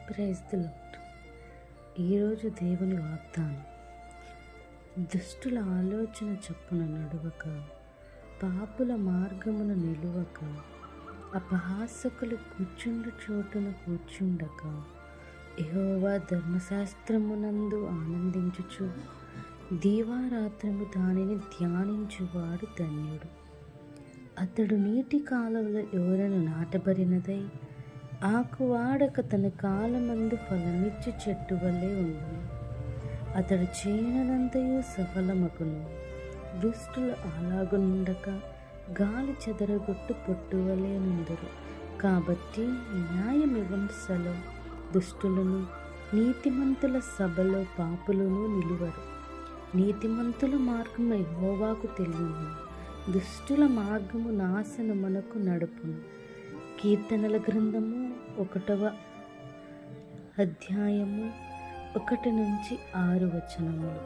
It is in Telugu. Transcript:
Praise the lord. ఈరోజు దేవుని వాగ్దానం. దుష్టుల ఆలోచన చొప్పున నడువక, పాపుల మార్గమున నిలువక, అపహాసకులు కూర్చుండు చోటున కూర్చుండక, యెహోవా ధర్మశాస్త్రమునందు ఆనందించుచు దీవారాత్రము దానిని ధ్యానించువాడు ధన్యుడు. అతడు నీటి కాలువల ఓరన నాటబడినదై ఆకు వాడక తన కాలమందు ఫలమిచ్చు చెట్టు వలె ఉండును. అతడు చేయనదంతయు సఫలమగును. దుష్టులు అలాగుండక గాలి చెదరగొట్టు పొట్టు వలె నుందురు. కాబట్టి న్యాయవిమర్శలో దుష్టులను, నీతిమంతుల సభలో పాపులను నిలువరు. నీతిమంతుల మార్గము యెహోవాకు తెలియను, దుష్టుల మార్గము నాశనమునకు నడుపును. కీర్తనల గ్రంథము 1వ అధ్యాయము 1-6 వచనములు.